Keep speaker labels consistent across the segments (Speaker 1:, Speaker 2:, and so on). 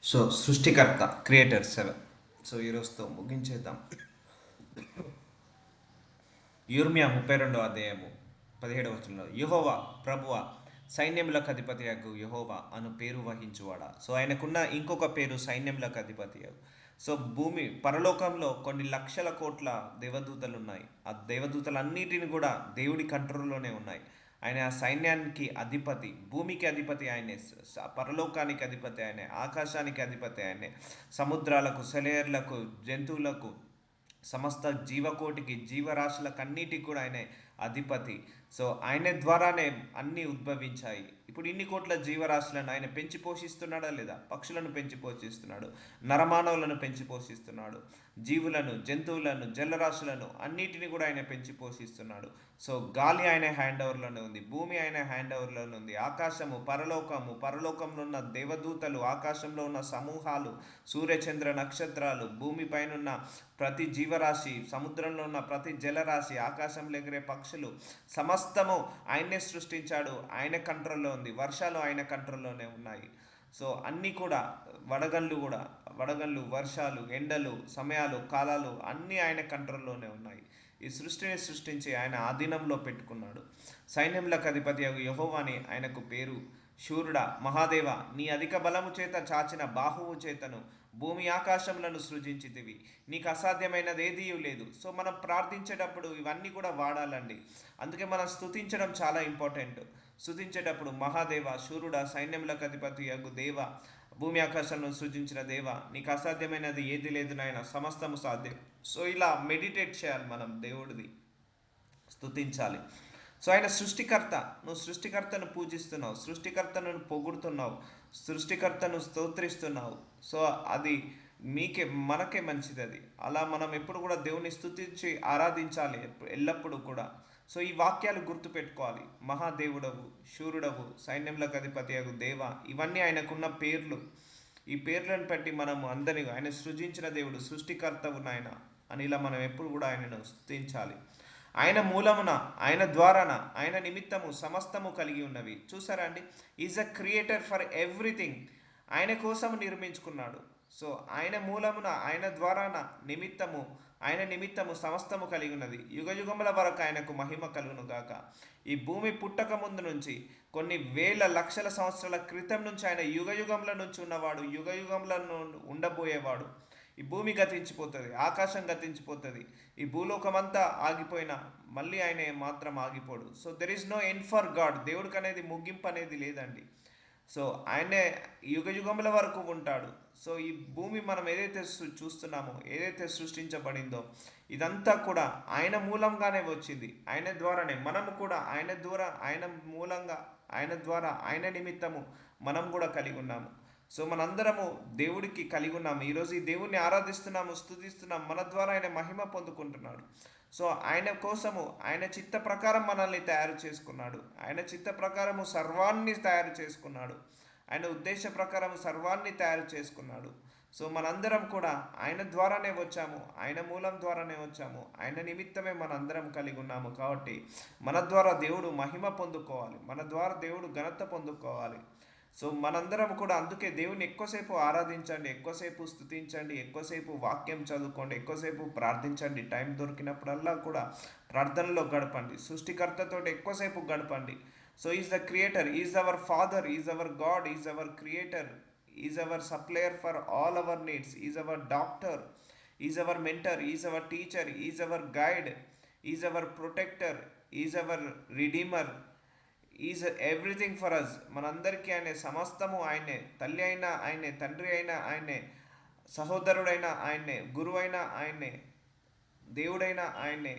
Speaker 1: So సృష్టికర్త creator 7. So ఈరోజుతో ముగించేద్దాం. యిర్మీయా 32 అధ్యాయము 17 వచనంలో, యెహోవా ప్రభువ సైన్యములకు అధిపతి అగు యెహోవా అను పేరు వహించువాడా. సో ఆయనకున్న ఇంకొక పేరు సైన్యములకు అధిపతి అగు. సో భూమి పరలోకంలో కొన్ని లక్షల కోట్ల దేవదూతలు ఉన్నాయి. ఆ దేవదూతలన్నిటిని కూడా దేవుడి కంట్రోల్లోనే ఉన్నాయి. ఆయన ఆ సైన్యానికి అధిపతి, భూమికి అధిపతి ఆయనే, పరలోకానికి అధిపతి ఆయనే, ఆకాశానికి అధిపతి ఆయనే, సముద్రాలకు, సెలయేర్లకు, జంతువులకు, సమస్త జీవకోటికి, జీవరాశులకు అన్నిటికి కూడా ఆయనే అధిపతి. సో ఆయన ద్వారానే అన్నీ ఉద్భవించాయి. ఇప్పుడు ఇన్ని కోట్ల జీవరాశులను ఆయన పెంచి పోషిస్తున్నాడా లేదా? పక్షులను పెంచి పోషిస్తున్నాడు, నరమానవులను పెంచి పోషిస్తున్నాడు, జీవులను, జంతువులను, జలరాశులను అన్నిటిని కూడా ఆయన పెంచి పోషిస్తున్నాడు. సో గాలి ఆయన హ్యాండ్ ఓవర్లోనే ఉంది, భూమి ఆయన హ్యాండ్ ఓవర్లోనే ఉంది, ఆకాశము, పరలోకము, పరలోకంలో ఉన్న దేవదూతలు, ఆకాశంలో ఉన్న సమూహాలు, సూర్యచంద్ర నక్షత్రాలు, భూమిపైన ఉన్న ప్రతి జీవరాశి, సముద్రంలో ఉన్న ప్రతి జలరాశి, ఆకాశంలో ఎగిరే పక్షులు, సమస్తము ఆయనే సృష్టించాడు. ఆయన కంట్రోల్లో ఉంది. వర్షాలు ఆయన కంట్రోల్లోనే ఉన్నాయి. సో అన్నీ కూడా, వడగళ్ళు, వర్షాలు, ఎండలు, సమయాలు, కాలాలు అన్నీ ఆయన కంట్రోల్లోనే ఉన్నాయి. ఈ సృష్టిని సృష్టించి ఆయన ఆధీనంలో పెట్టుకున్నాడు. సైన్యములకు అధిపతి యెహోవాని ఆయనకు పేరు. శూరుడా, మహాదేవ, నీ అధిక బలము చేత చాచిన బాహువు చేతను భూమి ఆకాశములను సృజించితివి. నీకు అసాధ్యమైనది ఏదీ లేదు. సో మనం ప్రార్థించేటప్పుడు ఇవన్నీ కూడా వాడాలండి. అందుకే మనం స్తుతించడం చాలా ఇంపార్టెంట్. స్తుతించేటప్పుడు మహాదేవ, శూరుడా, సైన్యములకు అధిపతి యగు దేవ, భూమి ఆకాశాలను సృజించిన దేవ, నీకు అసాధ్యమైనది ఏది లేదు నాయన, సమస్తము సాధ్యం. సో ఇలా మెడిటేట్ చేయాలి, మనం దేవుడిది స్తుతించాలి. సో ఆయన సృష్టికర్త. నువ్వు సృష్టికర్తను పూజిస్తున్నావు, సృష్టికర్తను పొగుడుతున్నావు, సృష్టికర్తను స్తోత్రిస్తున్నావు. సో అది మనకే మంచిది. అది అలా మనం ఎప్పుడు కూడా దేవుని స్తుతించి ఆరాధించాలి ఎల్లప్పుడూ కూడా. సో ఈ వాక్యాలు గుర్తుపెట్టుకోవాలి. మహాదేవుడవు, శూరుడవు, సైన్యములకు అధిపతి అగు దేవ, ఇవన్నీ ఆయనకున్న పేర్లు. ఈ పేర్లను బట్టి మనము అందరినీ, ఆయన సృజించిన దేవుడు, సృష్టికర్తవు నాయన అని ఇలా మనం ఎప్పుడు కూడా ఆయనను స్తుతించాలి. ఆయన మూలమున, ఆయన ద్వారాన, ఆయన నిమిత్తము సమస్తము కలిగి ఉన్నవి. చూసారా అండి? Is a creator for everything. ఆయన కోసం నిర్మించుకున్నాడు. సో ఆయన మూలమున, ఆయన ద్వారాన, ఆయన నిమిత్తము సమస్తము కలిగి ఉన్నది. యుగ యుగముల వరకు ఆయనకు మహిమ కలుగును గాక. ఈ భూమి పుట్టక ముందు నుంచి, కొన్ని వేల లక్షల సంవత్సరాల క్రితం నుంచి ఆయన యుగ యుగముల నుంచి ఉన్నవాడు, యుగ యుగములను ఉండబోయేవాడు. ఈ భూమి గతించిపోతుంది, ఆకాశం గతించిపోతుంది, ఈ భూలోకమంతా ఆగిపోయినా మళ్ళీ ఆయన మాత్రం ఆగిపోడు. So there is no end for God. దేవుడికి అనేది ముగింపు అనేది లేదండి. సో ఆయనే యుగ యుగముల వరకు ఉంటాడు. సో ఈ భూమి మనం ఏదైతే చూస్తున్నామో, ఏదైతే సృష్టించబడిందో, ఇదంతా కూడా ఆయన మూలంగానే వచ్చింది. ఆయన ద్వారానే మనము కూడా, ఆయన ద్వారా, ఆయన మూలంగా, ఆయన ద్వారా, ఆయన నిమిత్తము మనం కూడా కలిగి ఉన్నాము. సో మనందరము దేవుడికి కలిగి ఉన్నాము. ఈరోజు ఈ దేవుణ్ణి ఆరాధిస్తున్నాము, స్తుతిస్తున్నాము. మన ద్వారా ఆయన మహిమ పొందుకుంటున్నాడు. సో ఆయన కోసము, ఆయన చిత్త ప్రకారం మనల్ని తయారు చేసుకున్నాడు. ఆయన చిత్త ప్రకారము సర్వాన్ని తయారు చేసుకున్నాడు. ఆయన ఉద్దేశ ప్రకారం సర్వాన్ని తయారు చేసుకున్నాడు. సో మనందరం కూడా ఆయన ద్వారానే వచ్చాము, ఆయన మూలం ద్వారానే వచ్చాము, ఆయన నిమిత్తమే మనందరం కలిగి ఉన్నాము. కాబట్టి మన ద్వారా దేవుడు మహిమ పొందుకోవాలి, మన ద్వారా దేవుడు ఘనత పొందుకోవాలి. సో మనందరం కూడా అందుకే దేవుని ఎక్కువసేపు ఆరాధించండి, ఎక్కువసేపు స్తుతించండి, ఎక్కువసేపు వాక్యం చదువుకోండి, ఎక్కువసేపు ప్రార్థించండి. టైం దొరికినప్పుడల్లా కూడా ప్రార్థనలో గడపండి, సృష్టికర్తతో ఎక్కువసేపు గడపండి. So is the creator, is our father, is our God, is our creator, is our supplier for all our needs, is our doctor, is our mentor, is our teacher, is our guide, is our protector, is our redeemer, is everything for us. మనందరికీ ఆయనే, సమస్తము ఆయనే. తల్లి అయినా ఆయనే, తండ్రి అయినా ఆయనే, సహోదరుడైన ఆయనే, గురువైన ఆయనే, దేవుడైన ఆయనే.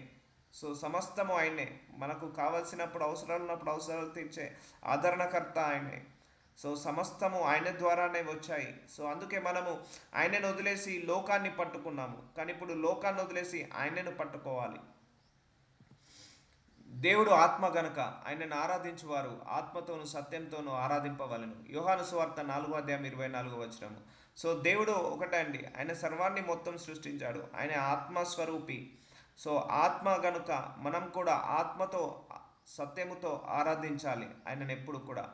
Speaker 1: సో సమస్తము ఆయనే. మనకు కావలసినప్పుడు, అవసరాలు ఉన్నప్పుడు అవసరాలు తీర్చే ఆదరణకర్త ఆయనే. సో సమస్తము ఆయన ద్వారానే వచ్చాయి. సో అందుకే మనము ఆయనను వదిలేసి లోకాన్ని పట్టుకున్నాము. కానీ ఇప్పుడు లోకాన్ని వదిలేసి ఆయనను పట్టుకోవాలి. దేవుడు ఆత్మ గనుక ఆయనను ఆరాధించువారు ఆత్మతోను సత్యంతోనూ ఆరాధింపవలను. యోహాను సువార్త 4:24. సో దేవుడు ఒకటే అండి, ఆయన సర్వాన్ని మొత్తం సృష్టించాడు. ఆయన ఆత్మస్వరూపి. సో ఆత్మ గనుక మనం కూడా ఆత్మతో, సత్యముతో ఆరాధించాలి ఆయనను ఎప్పుడు కూడా.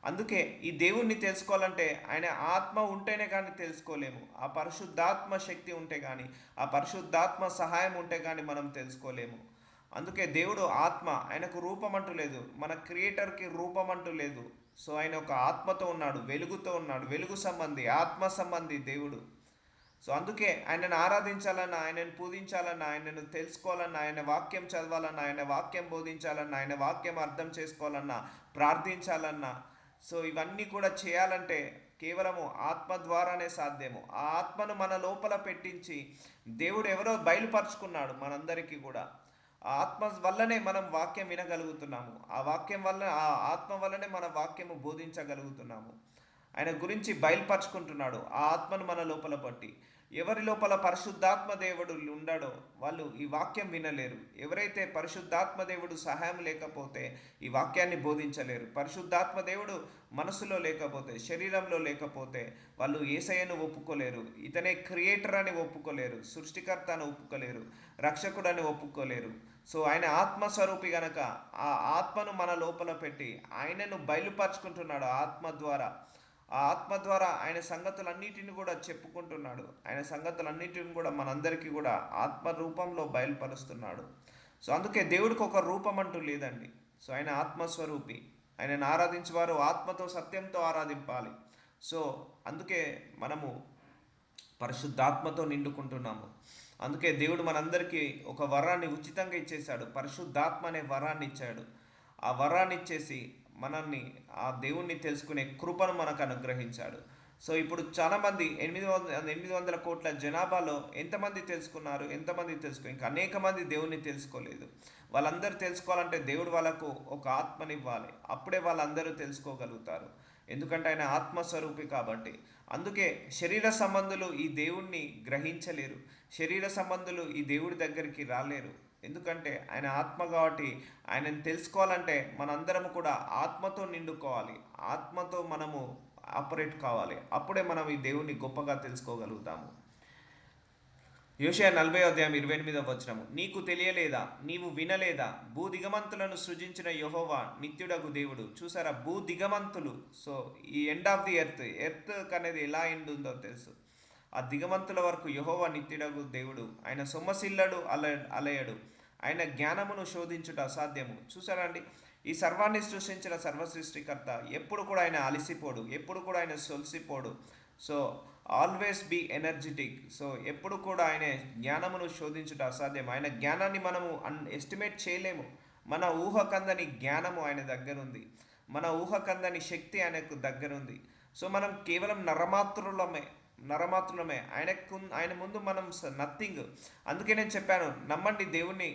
Speaker 1: అందుకే ఈ దేవుణ్ణి తెలుసుకోవాలంటే ఆయన ఆత్మ ఉంటేనే కానీ తెలుసుకోలేము. ఆ పరిశుద్ధాత్మ శక్తి ఉంటే కానీ, ఆ పరిశుద్ధాత్మ సహాయం ఉంటే కానీ మనం తెలుసుకోలేము. అందుకే దేవుడు ఆత్మ, ఆయనకు రూపం అంటూ లేదు, మన క్రియేటర్కి రూపం అంటూ లేదు. సో ఆయన ఒక ఆత్మతో ఉన్నాడు, వెలుగుతో ఉన్నాడు, వెలుగు సంబంధి, ఆత్మ సంబంధి దేవుడు. సో అందుకే ఆయనను ఆరాధించాలన్నా, ఆయనను పూజించాలన్నా, ఆయనను తెలుసుకోవాలన్నా, ఆయన వాక్యం చదవాలన్నా, ఆయన వాక్యం బోధించాలన్నా, ఆయన వాక్యం అర్థం చేసుకోవాలన్నా, ప్రార్థించాలన్నా, సో ఇవన్నీ కూడా చేయాలంటే కేవలము ఆత్మ ద్వారానే సాధ్యము. ఆ ఆత్మను మన లోపల పెట్టించి దేవుడు ఎవరో బయలుపరుచుకున్నాడు మనందరికీ కూడా. ఆ ఆత్మ వల్లనే మనం వాక్యం వినగలుగుతున్నాము. ఆ వాక్యం వల్ల, ఆ ఆత్మ వల్లనే మన వాక్యము బోధించగలుగుతున్నాము. ఆయన గురించి బయలుపరుచుకుంటున్నాడు ఆ ఆత్మను మన లోపల పట్టి. ఎవరి లోపల పరిశుద్ధాత్మ దేవుడు ఉండాడో వాళ్ళు ఈ వాక్యం వినలేరు. ఎవరైతే పరిశుద్ధాత్మ దేవుడు సహాయం లేకపోతే ఈ వాక్యాన్ని బోధించలేరు. పరిశుద్ధాత్మ దేవుడు మనసులో లేకపోతే, శరీరంలో లేకపోతే వాళ్ళు యేసయ్యను ఒప్పుకోలేరు. ఇతనే క్రియేటర్ అని ఒప్పుకోలేరు, సృష్టికర్త అని ఒప్పుకోలేరు, రక్షకుడు అని ఒప్పుకోలేరు. సో ఆయన ఆత్మస్వరూపి గనక ఆ ఆత్మను మన లోపల పెట్టి ఆయనను బయలుపరుచుకుంటున్నాడు ఆత్మ ద్వారా. ఆ ఆత్మ ద్వారా ఆయన సంగతులన్నిటిని కూడా చెప్పుకుంటున్నాడు. ఆయన సంగతులన్నిటిని కూడా మనందరికీ కూడా ఆత్మ రూపంలో బయలుపరుస్తున్నాడు. సో అందుకే దేవుడికి ఒక రూపం అంటూ లేదండి. సో ఆయన ఆత్మస్వరూపి. ఆయనను ఆరాధించేవారు ఆత్మతో సత్యంతో ఆరాధింపాలి. సో అందుకే మనము పరిశుద్ధాత్మతో నిండుకుంటున్నాము. అందుకే దేవుడు మనందరికీ ఒక వరాన్ని ఉచితంగా ఇచ్చేశాడు. పరిశుద్ధాత్మ అనే వరాన్ని ఇచ్చాడు. ఆ వరాన్ని ఇచ్చేసి మనల్ని, ఆ దేవుణ్ణి తెలుసుకునే కృపను మనకు అనుగ్రహించాడు. సో ఇప్పుడు చాలామంది 800 కోట్ల జనాభాలో ఎంతమంది తెలుసుకున్నారు, ఎంతమంది ఇంకా అనేక మంది దేవుణ్ణి తెలుసుకోలేదు. వాళ్ళందరూ తెలుసుకోవాలంటే దేవుడు వాళ్ళకు ఒక ఆత్మనివ్వాలి. అప్పుడే వాళ్ళందరూ తెలుసుకోగలుగుతారు. ఎందుకంటే ఆయన ఆత్మస్వరూపి కాబట్టి. అందుకే శరీర సంబంధులు ఈ దేవుణ్ణి గ్రహించలేరు. శరీర సంబంధులు ఈ దేవుడి దగ్గరికి రాలేరు. ఎందుకంటే ఆయన ఆత్మ కాబట్టి. ఆయనను తెలుసుకోవాలంటే మనందరం కూడా ఆత్మతో నిండుకోవాలి. ఆత్మతో మనము ఆపరేట్ కావాలి. అప్పుడే మనం ఈ దేవుణ్ణి గొప్పగా తెలుసుకోగలుగుతాము. యోషయా 40:28 నీకు తెలియలేదా, నీవు వినలేదా, భూదిగమంతులను సృజించిన యెహోవా నిత్యుడగు దేవుడు. చూసారా, భూదిగమంతులు. సో ఈ ఎండ్ ఆఫ్ ది ఎర్త్ అనేది ఎలా ఎండ్ ఉందో తెలుసు. ఆ దిగమంతుల వరకు యెహోవా నిత్యుడగు దేవుడు. ఆయన సొమ్మసిల్లడు, అలయడు. ఆయన జ్ఞానమును శోధించుట అసాధ్యము. చూసారా అండి, ఈ సర్వాన్ని సృష్టించిన సర్వసృష్టికర్త ఎప్పుడు కూడా ఆయన అలసిపోడు, ఎప్పుడు కూడా ఆయన సొలసిపోడు. So always be energetic. So ఎప్పుడు కూడా ఆయన జ్ఞానమును శోధించుట అసాధ్యం. ఆయన జ్ఞానాన్ని మనము ఎస్టిమేట్ చేయలేము. మన ఊహకందని జ్ఞానము ఆయన దగ్గర ఉంది. మన ఊహకందని శక్తి ఆయనకు దగ్గర ఉంది. సో మనం కేవలం నరమాత్రులమే. ఆయన ముందు మనం నథింగ్. అందుకే నేను చెప్పాను, నమ్మండి దేవుణ్ణి,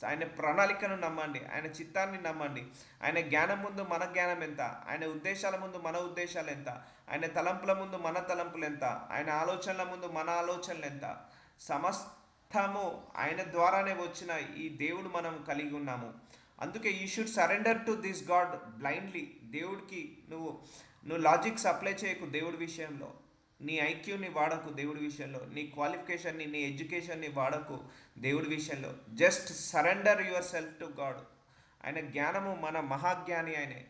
Speaker 1: ఆయన ప్రణాళికను నమ్మండి, ఆయన చిత్తాన్ని నమ్మండి. ఆయన జ్ఞానం ముందు మన జ్ఞానం ఎంత, ఆయన ఉద్దేశాల ముందు మన ఉద్దేశాలు ఎంత, ఆయన తలంపుల ముందు మన తలంపులు ఎంత, ఆయన ఆలోచనల ముందు మన ఆలోచనలు ఎంత. సమస్తము ఆయన ద్వారానే వచ్చిన ఈ దేవుడు మనం కలిగి ఉన్నాము. అందుకే you should surrender to this God blindly. దేవుడికి నువ్వు లాజిక్స్ అప్లై చేయకు దేవుడి విషయంలో. నీ ఐక్యూని వాడకు దేవుడి విషయంలో. నీ క్వాలిఫికేషన్ని, నీ ఎడ్యుకేషన్ని వాడకు దేవుడి విషయంలో. Just surrender your self to God. ఆయన జ్ఞానము మన మహాజ్ఞాని.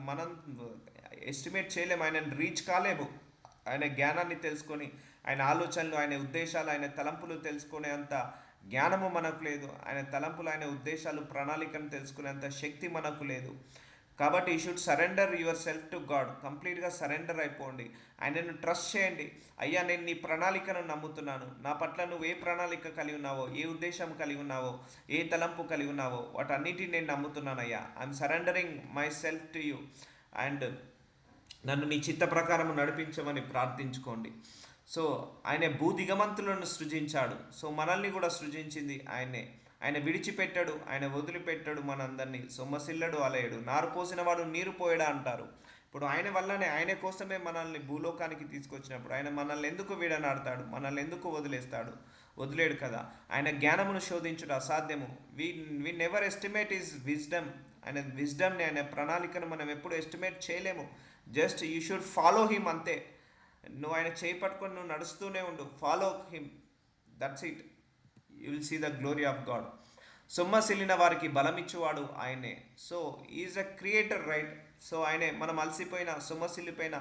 Speaker 1: మనం ఎస్టిమేట్ చేయలేము, ఆయనను రీచ్ కాలేము. ఆయన జ్ఞానాన్ని తెలుసుకొని, ఆయన ఆలోచనలు, ఆయన ఉద్దేశాలు, ఆయన తలంపులు తెలుసుకునే అంత జ్ఞానము మనకు లేదు. ఆయన తలంపులు, ఆయన ఉద్దేశాలు, ప్రణాళికను తెలుసుకునేంత శక్తి మనకు లేదు. కాబట్టి you should surrender your self to God. కంప్లీట్గా సరెండర్ అయిపోండి. ఆయనను ట్రస్ట్ చేయండి. అయ్యా, నేను నీ ప్రణాళికను నమ్ముతున్నాను. నా పట్ల నువ్వు ఏ ప్రణాళిక కలిగి ఉన్నావో, ఏ ఉద్దేశం కలిగి ఉన్నావో, ఏ తలంపు కలిగి ఉన్నావో వాటన్నిటిని నేను నమ్ముతున్నాను అయ్యా. I'm surrendering my self to you and నన్ను నీ చిత్త ప్రకారం నడిపించమని ప్రార్థించుకోండి. సో ఆయన భూదిగమంతులను సృజించాడు. సో మనల్ని కూడా సృజించింది ఆయనే. ఆయన విడిచిపెట్టాడు, ఆయన వదిలిపెట్టాడు మనందరినీ. సొమ్మసిల్లడు, అలయడు. నారు పోసిన వాడు నీరు పోయడా అంటారు. ఇప్పుడు ఆయన వల్లనే, ఆయన కోసమే మనల్ని భూలోకానికి తీసుకొచ్చినప్పుడు ఆయన మనల్ని ఎందుకు వీడనాడతాడు, మనల్ని ఎందుకు వదిలేడు కదా. ఆయన జ్ఞానమును శోధించుట అసాధ్యము. We never estimate is wisdom. ఆయన విజ్డమ్ని, ఆయన ప్రణాళికను మనం ఎప్పుడు ఎస్టిమేట్ చేయలేము. Just you should follow him, అంతే. నువ్వు ఆయన చేయి పట్టుకొని నువ్వు నడుస్తూనే ఉండు. Follow him, that's it. You will see the glory of God. సొమ్మసిల్లిన వారికి బలమిచ్చువాడు ఆయనే. So is a creator, right? So ఆయనే మనం అలసిపోయిన సొమ్మసిల్లిపోయిన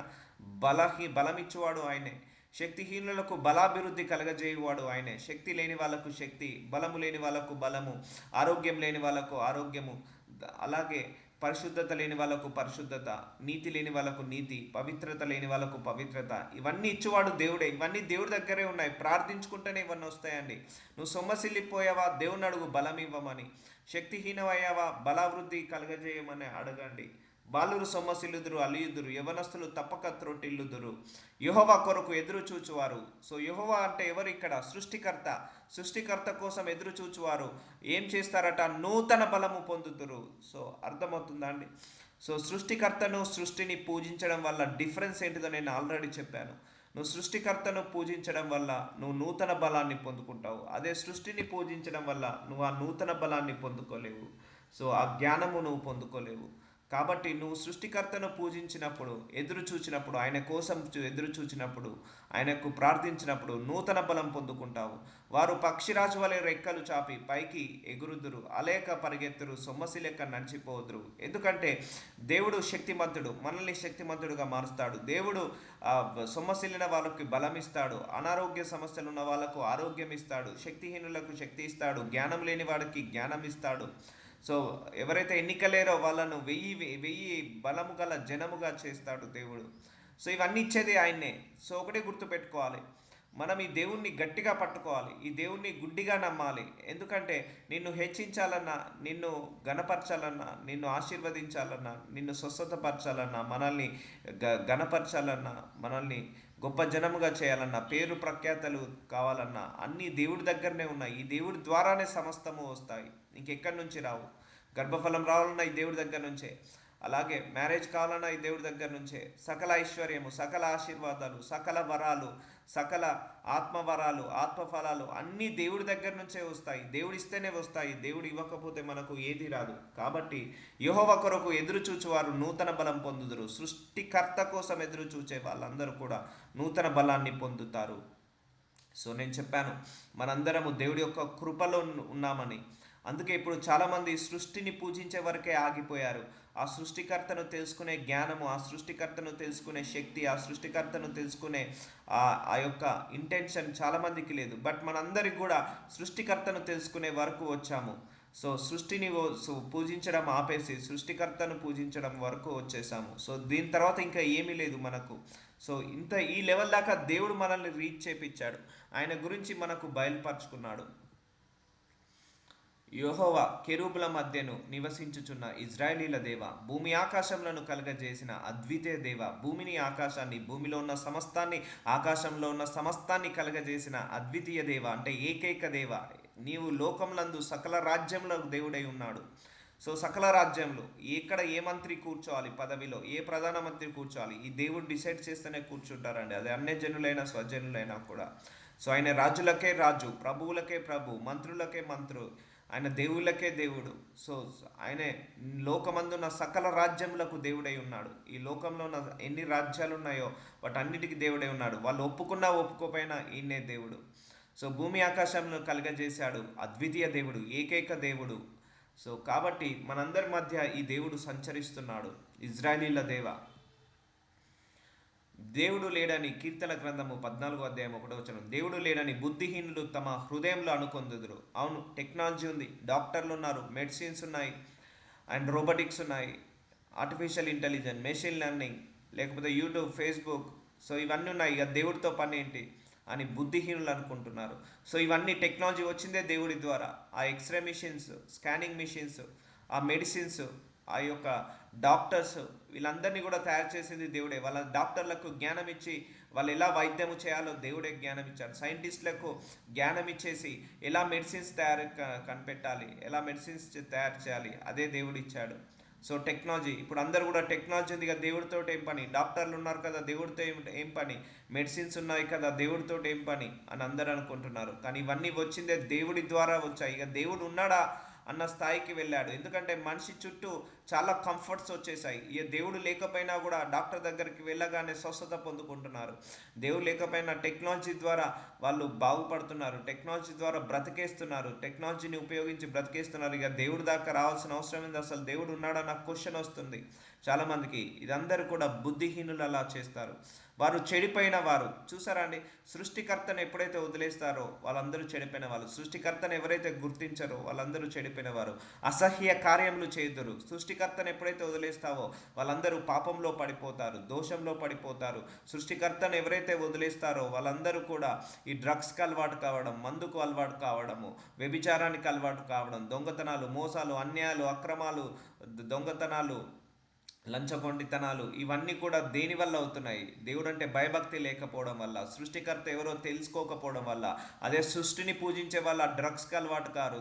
Speaker 1: బలమిచ్చువాడు ఆయనే. శక్తిహీనులకు బలాభివృద్ధి కలగజేయువాడు ఆయనే. శక్తి లేని వాళ్ళకు శక్తి, బలము లేని వాళ్ళకు బలము, ఆరోగ్యం లేని వాళ్ళకు ఆరోగ్యము, అలాగే పరిశుద్ధత లేని వాళ్ళకు పరిశుద్ధత, నీతి లేని వాళ్ళకు నీతి, పవిత్రత లేని వాళ్ళకు పవిత్రత, ఇవన్నీ ఇచ్చేవాడు దేవుడే. ఇవన్నీ దేవుడి దగ్గరే ఉన్నాయి. ప్రార్థించుకుంటేనే ఇవన్నీ వస్తాయండి. నువ్వు సొమ్మసిల్లిపోయావా, దేవుని అడుగు బలం ఇవ్వమని. శక్తిహీనమయ్యావా, బలావృద్ధి కలగజేయమని అడగండి. బాలురు సొమ్మసిల్లుదురు, అలియుదురు, యవనస్తులు తప్పక త్రొట్టిల్లుదురు. యెహోవా కొరకు ఎదురు చూచువారు. సో యెహోవా అంటే ఎవరు ఇక్కడ? సృష్టికర్త. సృష్టికర్త కోసం ఎదురు చూచువారు ఏం చేస్తారట? నూతన బలము పొందుతురు. సో అర్థమవుతుందా అండి? సో సృష్టిని పూజించడం వల్ల డిఫరెన్స్ ఏంటిదో నేను ఆల్రెడీ చెప్పాను. నువ్వు సృష్టికర్తను పూజించడం వల్ల నువ్వు నూతన బలాన్ని పొందుకుంటావు. అదే సృష్టిని పూజించడం వల్ల నువ్వు ఆ నూతన బలాన్ని పొందుకోలేవు. సో ఆ జ్ఞానము నువ్వు పొందుకోలేవు. కాబట్టి నువ్వు సృష్టికర్తను పూజించినప్పుడు, ఎదురు చూచినప్పుడు, ఆయన కోసం ఎదురు చూచినప్పుడు, ఆయనకు ప్రార్థించినప్పుడు నూతన బలం పొందుకుంటావు. వారు పక్షిరాజు వలె రెక్కలు చాపి పైకి ఎగురుదురు, అలేక పరిగెత్తురు, సొమ్మసి లెక్క నడిచిపోదురు. ఎందుకంటే దేవుడు శక్తిమంతుడు, మనల్ని శక్తిమంతుడుగా మారుస్తాడు. దేవుడు సొమ్మసిల్లిన వాళ్ళకి బలం ఇస్తాడు, అనారోగ్య సమస్యలు ఉన్న వాళ్ళకు ఆరోగ్యం ఇస్తాడు, శక్తిహీనులకు శక్తి ఇస్తాడు, జ్ఞానం లేని వాడికి జ్ఞానం ఇస్తాడు. సో ఎవరైతే ఎన్నికలేరో వాళ్ళను వెయ్యి బలము గల జనముగా చేస్తాడు దేవుడు. సో ఇవన్నీ ఇచ్చేది ఆయన్నే. సో ఒకటే గుర్తుపెట్టుకోవాలి, మనం ఈ దేవుణ్ణి గట్టిగా పట్టుకోవాలి, ఈ దేవుణ్ణి గుడ్డిగా నమ్మాలి. ఎందుకంటే నిన్ను హెచ్చించాలన్నా, నిన్ను గణపరచాలన్నా, నిన్ను ఆశీర్వదించాలన్నా, నిన్ను స్వస్థతపరచాలన్నా, మనల్ని గణపరచాలన్నా, మనల్ని గొప్ప జనముగా చేయాలన్నా, పేరు ప్రఖ్యాతలు కావాలన్నా అన్నీ దేవుడి దగ్గరనే ఉన్నాయి. ఈ దేవుడి ద్వారానే సమస్తము వస్తాయి, ఇంకెక్కడి నుంచి రావు. గర్భఫలం రావాలన్నా ఈ దేవుడి దగ్గర నుంచే, అలాగే మ్యారేజ్ కావాలన్నా ఈ దేవుడి దగ్గర నుంచే. సకల ఐశ్వర్యము, సకల ఆశీర్వాదాలు, సకల వరాలు, సకల ఆత్మవరాలు, ఆత్మఫలాలు అన్నీ దేవుడి దగ్గర నుంచే వస్తాయి. దేవుడు ఇస్తేనే వస్తాయి, దేవుడు ఇవ్వకపోతే మనకు ఏది రాదు. కాబట్టి యెహోవా కొరకు ఎదురు చూచువారు నూతన బలం పొందుదురు. సృష్టికర్త కోసం ఎదురు చూచే వాళ్ళందరూ కూడా నూతన బలాన్ని పొందుతారు. సో నేను చెప్పాను, మనందరము దేవుడి యొక్క కృపలో ఉన్నామని. అందుకే ఇప్పుడు చాలామంది సృష్టిని పూజించే వరకే ఆగిపోయారు. ఆ సృష్టికర్తను తెలుసుకునే జ్ఞానము, ఆ సృష్టికర్తను తెలుసుకునే శక్తి, ఆ సృష్టికర్తను తెలుసుకునే ఆ యొక్క ఇంటెన్షన్ చాలామందికి లేదు. బట్ మనందరికి కూడా సృష్టికర్తను తెలుసుకునే వరకు వచ్చాము. సో సృష్టిని పూజించడం ఆపేసి సృష్టికర్తను పూజించడం వరకు వచ్చేసాము. సో దీని తర్వాత ఇంకా ఏమీ లేదు మనకు. సో ఈ లెవెల్ దాకా దేవుడు మనల్ని రీచ్ చేపించాడు, ఆయన గురించి మనకు బయలుపరుచుకున్నాడు. యెహోవా కెరూబుల మధ్యను నివసించుచున్న ఇజ్రాయేలీల దేవ, భూమి ఆకాశములను కలగజేసిన అద్వితీయ దేవ, భూమిని ఆకాశాన్ని, భూమిలో ఉన్న సమస్తాన్ని, ఆకాశంలో ఉన్న సమస్తాన్ని కలగజేసిన అద్వితీయ దేవ అంటే ఏకైక దేవ, నీవు లోకములందు సకల రాజ్యంలో దేవుడై ఉన్నాడు. సో సకల రాజ్యంలో ఎక్కడ ఏ మంత్రి కూర్చోవాలి, పదవిలో ఏ ప్రధానమంత్రి కూర్చోవాలి, ఈ దేవుడు డిసైడ్ చేస్తేనే కూర్చుంటారండి. అది అన్యజనులైనా స్వజనులైనా కూడా. సో ఆయన రాజులకే రాజు, ప్రభువులకే ప్రభు, మంత్రులకే మంత్రు, ఆయన దేవుళ్ళకే దేవుడు. సో ఆయనే లోకమందున్న సకల రాజ్యములకు దేవుడై ఉన్నాడు. ఈ లోకంలో ఉన్న ఎన్ని రాజ్యాలు ఉన్నాయో వాటన్నిటికీ దేవుడై ఉన్నాడు. వాళ్ళు ఒప్పుకున్నా ఒప్పుకోపోయినా ఈయనే దేవుడు. సో భూమి ఆకాశంలో కలుగజేశాడు, అద్వితీయ దేవుడు, ఏకైక దేవుడు. సో కాబట్టి మనందరి మధ్య ఈ దేవుడు సంచరిస్తున్నాడు. ఇజ్రాయేలీల దేవ, దేవుడు లేడని కీర్తన గ్రంథము 14 అధ్యాయం 1 దేవుడు లేడని బుద్ధిహీనులు తమ హృదయంలో అనుకొందుదురు. అవును, టెక్నాలజీ ఉంది, డాక్టర్లు ఉన్నారు, మెడిసిన్స్ ఉన్నాయి, అండ్ రోబోటిక్స్ ఉన్నాయి, ఆర్టిఫిషియల్ ఇంటెలిజెన్స్, మెషిన్ లెర్నింగ్, లేకపోతే యూట్యూబ్, ఫేస్బుక్. సో ఇవన్నీ ఉన్నాయి, ఇక దేవుడితో పని ఏంటి అని బుద్ధిహీనులు అనుకుంటున్నారు. సో ఇవన్నీ టెక్నాలజీ వచ్చిందే దేవుడి ద్వారా. ఆ ఎక్స్రే మిషన్స్, స్కానింగ్ మిషన్స్, ఆ మెడిసిన్స్, ఆ యొక్క డాక్టర్స్, వీళ్ళందరినీ కూడా తయారు చేసింది దేవుడే. వాళ్ళ డాక్టర్లకు జ్ఞానం ఇచ్చి వాళ్ళు ఎలా వైద్యము చేయాలో దేవుడే జ్ఞానం ఇచ్చాడు. సైంటిస్టులకు జ్ఞానం ఇచ్చేసి ఎలా మెడిసిన్స్ కనిపెట్టాలి, ఎలా మెడిసిన్స్ తయారు చేయాలి, అదే దేవుడు ఇచ్చాడు. సో టెక్నాలజీ, ఇప్పుడు అందరు కూడా టెక్నాలజీ ఉంది కదా, దేవుడితో ఏం పని, డాక్టర్లు ఉన్నారు కదా దేవుడితో ఏం పని, మెడిసిన్స్ ఉన్నాయి కదా దేవుడితో ఏం పని అని అందరూ అనుకుంటున్నారు. కానీ ఇవన్నీ వచ్చిందే దేవుడి ద్వారా వచ్చాయి. ఇక దేవుడు ఉన్నాడా అన్న స్థాయికి వెళ్ళాడు. ఎందుకంటే మనిషి చుట్టూ చాలా కంఫర్ట్స్ వచ్చేసాయి. ఈ దేవుడు లేకపోయినా కూడా డాక్టర్ దగ్గరికి వెళ్ళగానే స్వస్థత పొందుకుంటున్నారు. దేవుడు లేకపోయినా టెక్నాలజీ ద్వారా వాళ్ళు బాగుపడుతున్నారు, టెక్నాలజీ ద్వారా బ్రతికేస్తున్నారు, టెక్నాలజీని ఉపయోగించి బ్రతికేస్తున్నారు. ఇక దేవుడి దాకా రావాల్సిన అవసరం ఏంది? అసలు దేవుడు ఉన్నాడన్న క్వశ్చన్ వస్తుంది చాలామందికి. ఇదందరూ కూడా బుద్ధిహీనులు అలా చేస్తారు. వారు చెడిపోయిన వారు. చూసారా అండి, సృష్టికర్తను ఎప్పుడైతే వదిలేస్తారో వాళ్ళందరూ చెడిపోయిన వాళ్ళు. సృష్టికర్తను ఎవరైతే గుర్తించారో వాళ్ళందరూ చెడిపోయిన వారు. అసహ్య కార్యములు చేదురు. సృష్టికర్తను ఎప్పుడైతే వదిలేస్తావో వాళ్ళందరూ పాపంలో పడిపోతారు, దోషంలో పడిపోతారు. సృష్టికర్తను ఎవరైతే వదిలేస్తారో వాళ్ళందరూ కూడా ఈ డ్రగ్స్కి అలవాటు కావడం, మందుకు అలవాటు కావడము, వ్యభిచారానికి అలవాటు కావడం, దొంగతనాలు, మోసాలు, అన్యాయాలు, అక్రమాలు, దొంగతనాలు, లంచగొండితనాలు, ఇవన్నీ కూడా దేని వల్ల అవుతున్నాయి? దేవుడు అంటే భయభక్తి లేకపోవడం వల్ల, సృష్టికర్త ఎవరో తెలుసుకోకపోవడం వల్ల. అదే సృష్టిని పూజించే వాళ్ళ డ్రగ్స్కి అలవాటు కారు,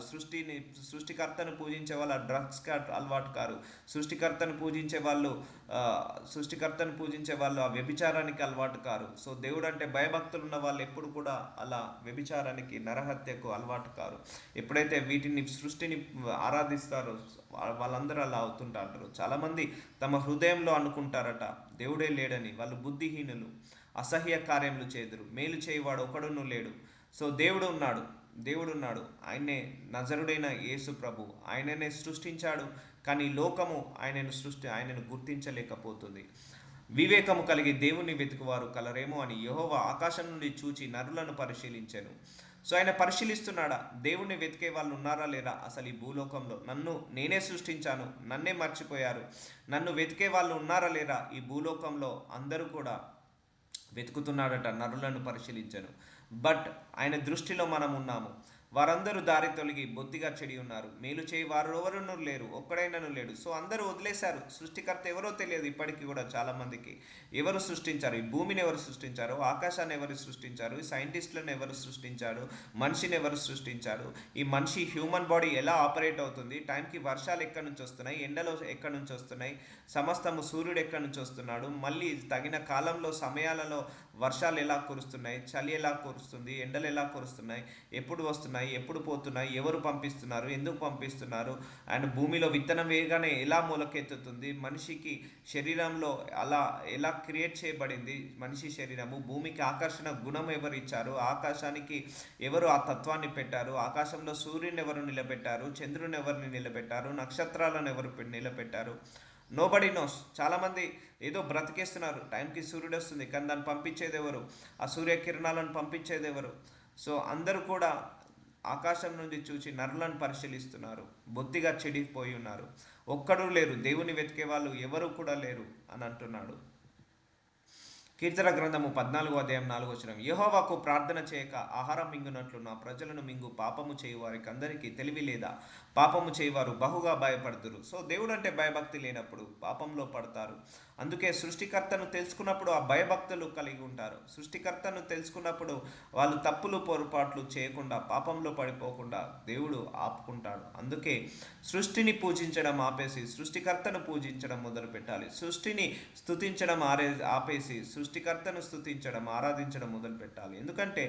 Speaker 1: సృష్టికర్తను పూజించే వాళ్ళ డ్రగ్స్కి అలవాటు కారు, సృష్టికర్తను పూజించే వాళ్ళు ఆ వ్యభిచారానికి అలవాటు కారు. సో దేవుడు అంటే భయభక్తులు ఉన్న వాళ్ళు ఎప్పుడు కూడా అలా వ్యభిచారానికి, నరహత్యకు అలవాటు కారు. ఎప్పుడైతే సృష్టిని ఆరాధిస్తారో వాళ్ళందరూ అలా అవుతుంటారు. చాలామంది తమ హృదయంలో అనుకుంటారట దేవుడే లేడని. వాళ్ళు బుద్ధిహీనులు, అసహ్య కార్యములు చేదురు, మేలు చేయవాడు ఒకడును లేడు. సో దేవుడు ఉన్నాడు. ఆయనే నజరుడైన యేసు ప్రభు. ఆయననే సృష్టించాడు, కానీ లోకము ఆయనను గుర్తించలేకపోతుంది. వివేకము కలిగి దేవుని వెతుకువారు కలరేమో అని యెహోవా ఆకాశం నుండి చూచి నరులను పరిశీలించెను. సో ఆయన పరిశీలిస్తున్నాడా? దేవుణ్ణి వెతికే వాళ్ళు ఉన్నారా లేరా అసలు ఈ భూలోకంలో? నేనే సృష్టించాను, నన్నే మర్చిపోయారు, నన్ను వెతికే వాళ్ళు ఉన్నారా లేరా ఈ భూలోకంలో? అందరూ కూడా వెతుకుతున్నాడట, నరులను పరిశీలించను. బట్ ఆయన దృష్టిలో మనం ఉన్నాము. వారందరూ దారి తొలగి బొత్తిగా చెడి ఉన్నారు, మేలు చేయి వారు ఎవరునూ లేరు, ఒక్కడైనను లేడు. సో అందరూ వదిలేశారు. సృష్టికర్త ఎవరో తెలియదు ఇప్పటికీ కూడా చాలామందికి. ఎవరు సృష్టించారు ఈ భూమిని? ఎవరు సృష్టించారు? ఆకాశాన్ని ఎవరు సృష్టించారు? ఈ సైంటిస్టులను ఎవరు సృష్టించారు? మనిషిని ఎవరు సృష్టించారు? ఈ మనిషి హ్యూమన్ బాడీ ఎలా ఆపరేట్ అవుతుంది? టైంకి వర్షాలు ఎక్కడి నుంచి వస్తున్నాయి? ఎండలు ఎక్కడి నుంచి వస్తున్నాయి? సమస్తము సూర్యుడు ఎక్కడి నుంచి వస్తున్నాడు? మళ్ళీ తగిన కాలంలో, సమయాలలో వర్షాలు ఎలా కురుస్తున్నాయి? చలి ఎలా కురుస్తుంది? ఎండలు ఎలా కురుస్తున్నాయి? ఎప్పుడు వస్తున్నాయి, ఎప్పుడు పోతున్నాయి? ఎవరు పంపిస్తున్నారు? ఎందుకు పంపిస్తున్నారు? అండ్ భూమిలో విత్తనం వేయగానే ఎలా మొలకెత్తుతుంది? మనిషికి శరీరంలో ఎలా క్రియేట్ చేయబడింది మనిషి శరీరము? భూమికి ఆకర్షణ గుణం ఎవరు ఇచ్చారు? ఆకాశానికి ఎవరు ఆ తత్వాన్ని పెట్టారు? ఆకాశంలో సూర్యుని ఎవరు నిలబెట్టారు? చంద్రుని ఎవరిని నిలబెట్టారు? నక్షత్రాలను ఎవరు నిలబెట్టారు? Nobody knows. చాలామంది ఏదో బ్రతికేస్తున్నారు. టైంకి సూర్యుడు వస్తుంది, కానీ దాన్ని పంపించేది ఎవరు? ఆ సూర్యకిరణాలను పంపించేది ఎవరు? సో అందరూ కూడా ఆకాశం నుండి చూచి నరులను పరిశీలిస్తున్నారు, బొత్తిగా చెడిపోయి ఉన్నారు, ఒక్కడూ లేరు, దేవుని వెతికే వాళ్ళు ఎవరు కూడా లేరు అని అంటున్నాడు. కీర్తన గ్రంథము 14:4 యెహోవాకు ప్రార్థన చేయక ఆహారం మింగునట్లు నా ప్రజలను మింగు. పాపము చేయువారికి అందరికీ తెలివి లేదా? పాపము చేయవారు బహుగా భయపడుతురు. సో దేవుడు అంటే భయభక్తి లేనప్పుడు పాపంలో పడతారు. అందుకే సృష్టికర్తను తెలుసుకున్నప్పుడు ఆ భయభక్తులు కలిగి ఉంటారు. సృష్టికర్తను తెలుసుకున్నప్పుడు వాళ్ళు తప్పులు పొరపాట్లు చేయకుండా, పాపంలో పడిపోకుండా దేవుడు ఆపుకుంటాడు. అందుకే సృష్టిని పూజించడం ఆపేసి సృష్టికర్తను పూజించడం మొదలు పెట్టాలి. సృష్టిని స్తుతించడం ఆపేసి సృష్టికర్తను స్తుతించడం, ఆరాధించడం మొదలు పెట్టాలి. ఎందుకంటే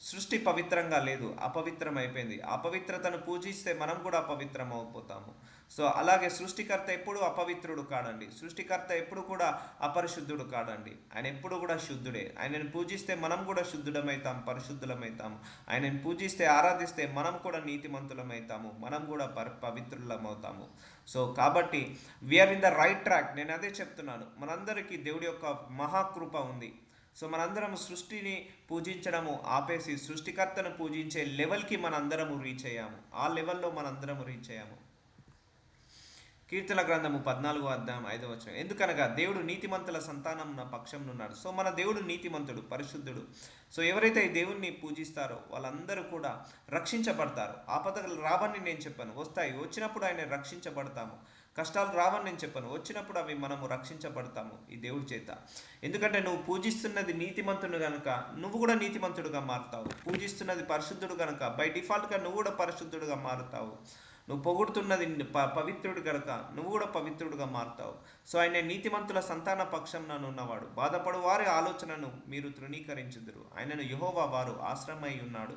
Speaker 1: సృష్టి పవిత్రంగా లేదు, అపవిత్రం అయిపోయింది. అపవిత్రతను పూజిస్తే మనం కూడా అపవిత్రం అయిపోతాము. సో అలాగే సృష్టికర్త ఎప్పుడు అపవిత్రుడు కాడండి, సృష్టికర్త ఎప్పుడు కూడా అపరిశుద్ధుడు కాడండి. ఆయన ఎప్పుడు కూడా శుద్ధుడే. ఆయనను పూజిస్తే మనం కూడా శుద్ధుడమవుతాం, పరిశుద్ధులమవుతాము. ఆయనను పూజిస్తే, ఆరాధిస్తే మనం కూడా నీతిమంతులమవుతాము, మనం కూడా పవిత్రులమవుతాము. సో కాబట్టి we are in the right track. నేను అదే చెప్తున్నాను, మనందరికీ దేవుడి యొక్క మహాకృప ఉంది. సో మనందరం సృష్టిని పూజించడము ఆపేసి సృష్టికర్తను పూజించే లెవెల్కి మనందరము రీచ్ అయ్యాము. ఆ లెవెల్లో మనందరము రీచ్ అయ్యాము. కీర్తన గ్రంథము 14:5 ఎందుకనగా దేవుడు నీతిమంతుల సంతానం నా పక్షం ఉన్నాడు. సో మన దేవుడు నీతిమంతుడు, పరిశుద్ధుడు. సో ఎవరైతే ఈ దేవుణ్ణి పూజిస్తారో వాళ్ళందరూ కూడా రక్షించబడతారు. ఆపదలు రావని నేను చెప్పాను, వస్తాయి. వచ్చినప్పుడు ఆయన రక్షించబడతాము. కష్టాలు రావని నేను చెప్పాను, వచ్చినప్పుడు అవి మనము రక్షించబడతాము ఈ దేవుడి చేత. ఎందుకంటే నువ్వు పూజిస్తున్నది నీతిమంతుడు కనుక నువ్వు కూడా నీతిమంతుడుగా మారుతావు. పూజిస్తున్నది పరిశుద్ధుడు కనుక బై డిఫాల్ట్గా నువ్వు కూడా పరిశుద్ధుడుగా మారుతావు. నువ్వు పొగుడుతున్నది పవిత్రుడు కనుక నువ్వు కూడా పవిత్రుడుగా మారుతావు. సో ఆయన నీతిమంతుల సంతాన పక్షంన ఉన్నవాడు. బాధపడు వారి ఆలోచనను మీరు తృణీకరించుదురు. ఆయనను యెహోవా వారు ఆశ్రమై ఉన్నాడు.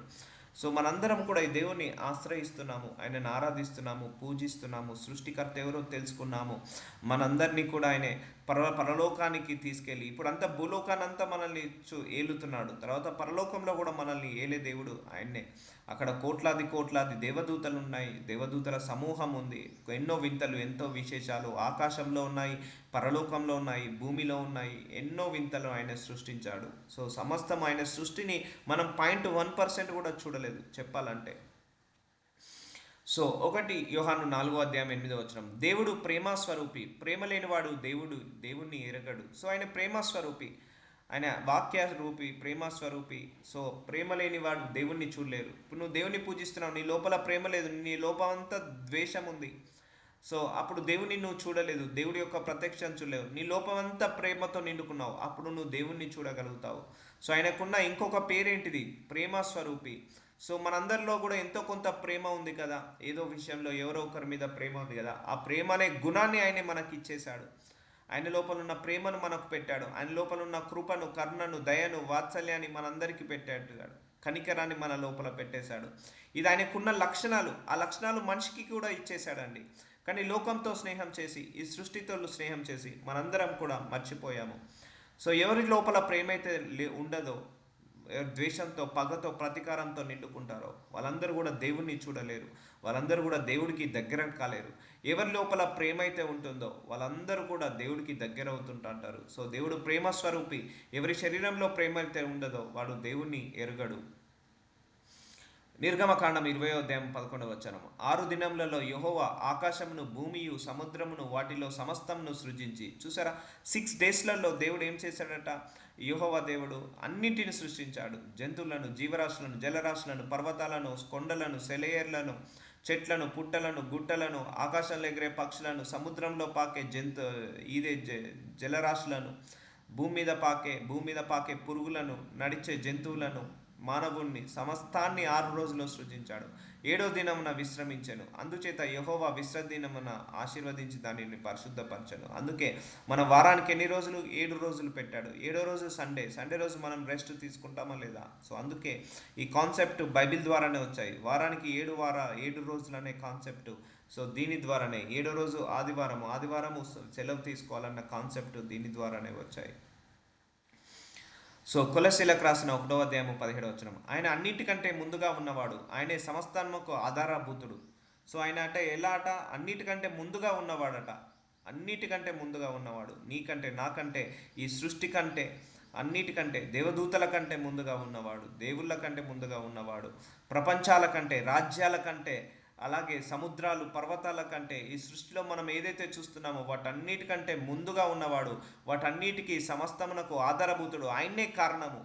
Speaker 1: సో మనందరం కూడా ఈ దేవుని ఆశ్రయిస్తున్నాము, ఆయనను ఆరాధిస్తున్నాము, పూజిస్తున్నాము. సృష్టికర్త ఎవరో తెలుసుకున్నాము. మనందరినీ కూడా ఆయనే పరలోకానికి తీసుకెళ్ళి ఇప్పుడంతా భూలోకానంతా మనల్ని ఏలుతున్నాడు. తర్వాత పరలోకంలో కూడా మనల్ని ఏలే దేవుడు ఆయన్నే. అక్కడ కోట్లాది కోట్లాది దేవదూతలు ఉన్నాయి, దేవదూతల సమూహం ఉంది. ఎన్నో వింతలు, ఎంతో విశేషాలు ఆకాశంలో ఉన్నాయి, పరలోకంలో ఉన్నాయి, భూమిలో ఉన్నాయి. ఎన్నో వింతలు ఆయన సృష్టించాడు. సో సమస్తం ఆయన సృష్టిని మనం 0.1% కూడా చూడలేదు చెప్పాలంటే. సో ఒకటి యోహాను 4:8 దేవుడు ప్రేమస్వరూపి, ప్రేమ లేనివాడు దేవుణ్ణి ఎరగడు. సో ఆయన ప్రేమస్వరూపి, ఆయన వాక్యస్వరూపి, ప్రేమస్వరూపి. సో ప్రేమ లేనివాడు దేవుణ్ణి చూడలేరు. ఇప్పుడు నువ్వు దేవుణ్ణి పూజిస్తున్నావు, నీ లోపల ప్రేమ లేదు, నీ లోపల అంతా ద్వేషం ఉంది. సో అప్పుడు దేవుని నువ్వు చూడలేదు, దేవుడి యొక్క ప్రత్యక్షం చూడలేవు. నీ లోపమంతా ప్రేమతో నిండుకున్నావు, అప్పుడు నువ్వు దేవుణ్ణి చూడగలుగుతావు. సో ఆయనకున్న ఇంకొక పేరేంటిది? ప్రేమస్వరూపి. సో మనందరిలో కూడా ఎంతో కొంత ప్రేమ ఉంది కదా, ఏదో విషయంలో ఎవరో ఒకరి మీద ప్రేమ ఉంది కదా. ఆ ప్రేమ అనే గుణాన్ని ఆయన మనకి ఇచ్చేశాడు. ఆయన లోపల ఉన్న ప్రేమను మనకు పెట్టాడు. ఆయన లోపల ఉన్న కృపను, కరుణను, దయను, వాత్సల్యాన్ని మనందరికీ పెట్టాడు. కనికరాన్ని మన లోపల పెట్టేశాడు. ఇది ఆయనకున్న లక్షణాలు. ఆ లక్షణాలు మనిషికి కూడా ఇచ్చేశాడండి. కానీ లోకంతో స్నేహం చేసి, ఈ సృష్టితో స్నేహం చేసి మనందరం కూడా మర్చిపోయాము. సో ఎవరి లోపల ప్రేమ అయితే ఉండదో, ద్వేషంతో, పగతో, ప్రతీకారంతో నిండుకుంటారో వాళ్ళందరూ కూడా దేవుణ్ణి చూడలేరు, వాళ్ళందరూ కూడా దేవుడికి దగ్గర కాలేరు. ఎవరి లోపల ప్రేమ అయితే ఉంటుందో వాళ్ళందరూ కూడా దేవుడికి దగ్గర అవుతుంటారు. సో దేవుడు ప్రేమ స్వరూపి. ఎవరి శరీరంలో ప్రేమ అయితే ఉండదో వాడు దేవుణ్ణి ఎరుగడు. నిర్గమకాండం 20:11 6 దినములలో యెహోవా ఆకాశమును, భూమియు, సముద్రమును, వాటిలో సమస్తమును సృజించి. చూసారా, 6 డేస్లలో దేవుడు ఏం చేశాడట? యెహోవా దేవుడు అన్నింటిని సృష్టించాడు. జంతువులను, జీవరాశులను, జలరాశులను, పర్వతాలను, కొండలను, సెలయేర్లను, చెట్లను, పుట్టలను, గుట్టలను, ఆకాశంలో ఎగిరే పక్షులను, సముద్రంలో పాకే జలరాశులను, భూమి మీద పాకే పురుగులను, నడిచే జంతువులను, మానవుణ్ణి, సమస్తాన్ని 6 రోజుల్లో సృజించాడు. 7వ దినమున విశ్రమించెను. అందుచేత యెహోవా విశ్రాంతి దినమున ఆశీర్వదించి దానిని పరిశుద్ధపరచను. అందుకే మన వారానికి ఎన్ని రోజులు? 7 రోజులు పెట్టాడు. 7వ రోజు సండే రోజు మనం రెస్ట్ తీసుకుంటామా లేదా? సో అందుకే ఈ కాన్సెప్ట్ బైబిల్ ద్వారానే వచ్చాయి. వారానికి 7 రోజులు అనే కాన్సెప్ట్. సో దీని ద్వారానే 7వ రోజు ఆదివారము సెలవు తీసుకోవాలన్న కాన్సెప్ట్ దీని ద్వారానే వచ్చాయి. సో కొలస్సీలకు రాసిన 1:17 ఆయన అన్నిటికంటే ముందుగా ఉన్నవాడు, ఆయనే సమస్తాత్మకు ఆధారభూతుడు. సో ఆయన అంటే ఎలా అట? అన్నిటికంటే ముందుగా ఉన్నవాడట. అన్నిటికంటే ముందుగా ఉన్నవాడు, నీకంటే, నాకంటే, ఈ సృష్టి కంటే, అన్నిటికంటే, దేవదూతల కంటే ముందుగా ఉన్నవాడు, దేవుళ్ళ కంటే ముందుగా ఉన్నవాడు, ప్రపంచాల కంటే, రాజ్యాల కంటే, అలాగే సముద్రాలు, పర్వతాల కంటే, ఈ సృష్టిలో మనం ఏదైతే చూస్తున్నామో వాటన్నిటికంటే ముందుగా ఉన్నవాడు, వాటన్నిటికీ సమస్తమునకు ఆధారభూతుడు. ఆయన్నే కారణము,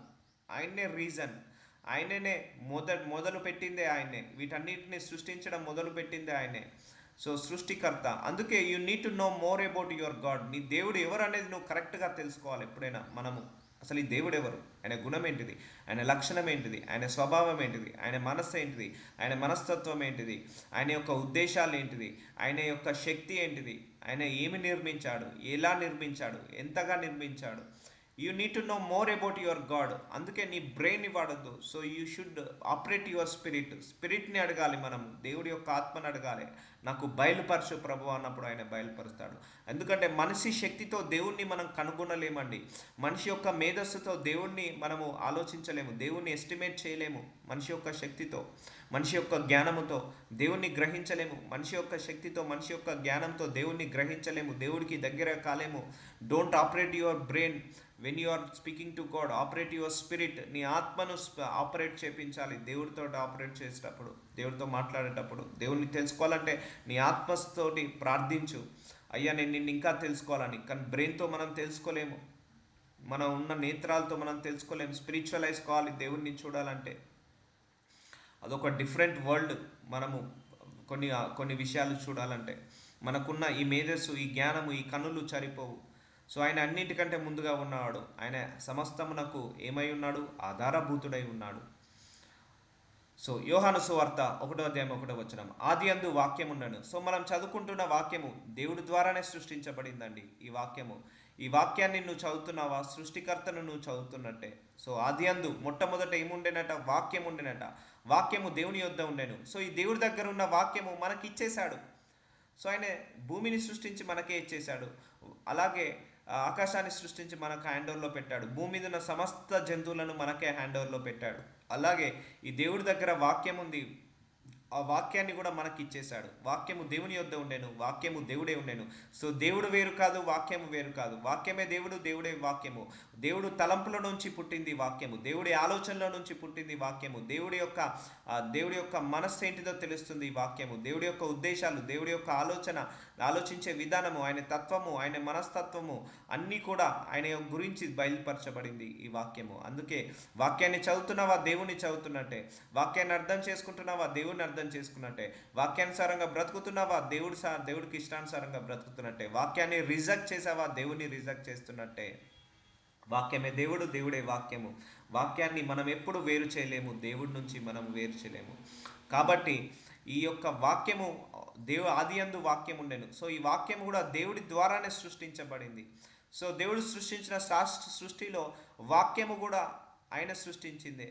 Speaker 1: ఆయన్నే రీజన్, ఆయననే మొదలు పెట్టిందే ఆయనే. వీటన్నిటిని సృష్టించడం మొదలు పెట్టిందే ఆయనే. సో సృష్టికర్త. అందుకే you need to know more about your God. నీ దేవుడు ఎవరు అనేది నువ్వు కరెక్ట్గా తెలుసుకోవాలి ఎప్పుడైనా. మనము అసలు ఈ దేవుడు ఎవరు, ఆయన గుణం ఏంటిది, ఆయన లక్షణం ఏంటిది, ఆయన స్వభావం ఏంటిది, ఆయన మనస్సు ఏంటిది, ఆయన మనస్తత్వం ఏంటిది, ఆయన యొక్క ఉద్దేశాలు ఏంటిది, ఆయన యొక్క శక్తి ఏంటిది, ఆయన ఏమి నిర్మించాడు, ఎలా నిర్మించాడు, ఎంతగా నిర్మించాడు. You need to know more about your God. అందుకే నీ బ్రెయిన్ని వాడద్దు. So you should operate your స్పిరిట్ని అడగాలి. మనం దేవుడి యొక్క ఆత్మని అడగాలి. నాకు బయలుపరచు ప్రభు అన్నప్పుడు ఆయన బయలుపరుస్తాడు. ఎందుకంటే మనిషి శక్తితో దేవుణ్ణి మనం కనుగొనలేమండి. మనిషి యొక్క మేధస్సుతో దేవుణ్ణి మనము ఆలోచించలేము, దేవుణ్ణి ఎస్టిమేట్ చేయలేము. మనిషి యొక్క శక్తితో, మనిషి యొక్క జ్ఞానముతో దేవుణ్ణి గ్రహించలేము. మనిషి యొక్క శక్తితో, మనిషి యొక్క జ్ఞానంతో దేవుణ్ణి గ్రహించలేము, దేవుడికి దగ్గర కాలేము. Don't operate your brain when you are speaking to God. Operate your spirit. నీ ఆత్మను ఆపరేట్ చేయించాలి దేవుడితో. ఆపరేట్ చేసేటప్పుడు, దేవుడితో మాట్లాడేటప్పుడు, దేవుడిని తెలుసుకోవాలంటే నీ ఆత్మతోటి ప్రార్థించు, అయ్యా నేను నిన్ను ఇంకా తెలుసుకోవాలని. కానీ బ్రెయిన్తో మనం తెలుసుకోలేము, మనం ఉన్న నేత్రాలతో మనం తెలుసుకోలేము. స్పిరిచువలైజ్ కావాలి దేవుడిని చూడాలంటే. అదొక డిఫరెంట్ వరల్డ్. మనము కొన్ని విషయాలు చూడాలంటే మనకున్న ఈ మేధస్సు, ఈ జ్ఞానము, ఈ కన్నులు సరిపోవు. సో ఆయన అన్నిటికంటే ముందుగా ఉన్నవాడు. ఆయన సమస్తమునకు ఏమై ఉన్నాడు? ఆధారభూతుడై ఉన్నాడు. సో యోహాను సువార్త 1:1 ఆదియందు వాక్యం ఉండను. సో మనం చదువుకుంటున్న వాక్యము దేవుడి ద్వారానే సృష్టించబడిందండి. ఈ వాక్యము ఈ వాక్యాన్ని నువ్వు చదువుతున్నావా? సృష్టికర్తను నువ్వు చదువుతున్నట్టే. సో ఆది అందు మొట్టమొదట ఏముండెనట? వాక్యం ఉండెనట. వాక్యము దేవుని యొద్ద ఉండెను. సో ఈ దేవుడి దగ్గర ఉన్న వాక్యము మనకి ఇచ్చేశాడు. సో ఆయన భూమిని సృష్టించి మనకే ఇచ్చేశాడు. అలాగే ఆకాశాన్ని సృష్టించి మనకు హ్యాండ్ ఓవర్లో పెట్టాడు. భూమి మీద ఉన్న సమస్త జంతువులను మనకే హ్యాండ్ ఓవర్లో పెట్టాడు. అలాగే ఈ దేవుడి దగ్గర వాక్యం ఉంది. ఆ వాక్యాన్ని కూడా మనకి ఇచ్చేశాడు. వాక్యము దేవుని యొద్ద ఉండేను, వాక్యము దేవుడే ఉండేను. సో దేవుడు వేరు కాదు, వాక్యము వేరు కాదు. వాక్యమే దేవుడు, దేవుడే వాక్యము. దేవుడు తలంపుల నుంచి పుట్టింది వాక్యము, దేవుడి ఆలోచనల నుంచి పుట్టింది వాక్యము. దేవుడి యొక్క మనస్సు ఏంటిదో తెలుస్తుంది ఈ వాక్యము. దేవుడి యొక్క ఉద్దేశాలు, దేవుడి యొక్క ఆలోచించే విధానము, ఆయన తత్వము, ఆయన మనస్తత్వము అన్నీ కూడా ఆయన గురించి బయలుపరచబడింది ఈ వాక్యము. అందుకే వాక్యాన్ని చదువుతున్నావా? దేవుని చదువుతున్నట్టే. వాక్యాన్ని అర్థం చేసుకుంటున్నావా? దేవుని అర్థం చేసుకున్నట్టే. వాక్యానుసారంగా బ్రతుకుతున్నావా? దేవుడికి ఇష్టానుసారంగా బ్రతుకుతున్నట్టే. వాక్యాన్ని రిజెక్ట్ చేసావా? దేవుని రిజెక్ట్ చేస్తున్నట్టే. వాక్యమే దేవుడు, దేవుడే వాక్యము. వాక్యాన్ని మనం ఎప్పుడు వేరు చేయలేము, దేవుడి నుంచి మనం వేరు చేయలేము. కాబట్టి ఈ యొక్క వాక్యము ఆది యందు వాక్యం ఉండెను. సో ఈ వాక్యం కూడా దేవుడి ద్వారానే సృష్టించబడింది. సో దేవుడు సృష్టించిన సృష్టిలో వాక్యము కూడా ఆయన సృష్టించిందే.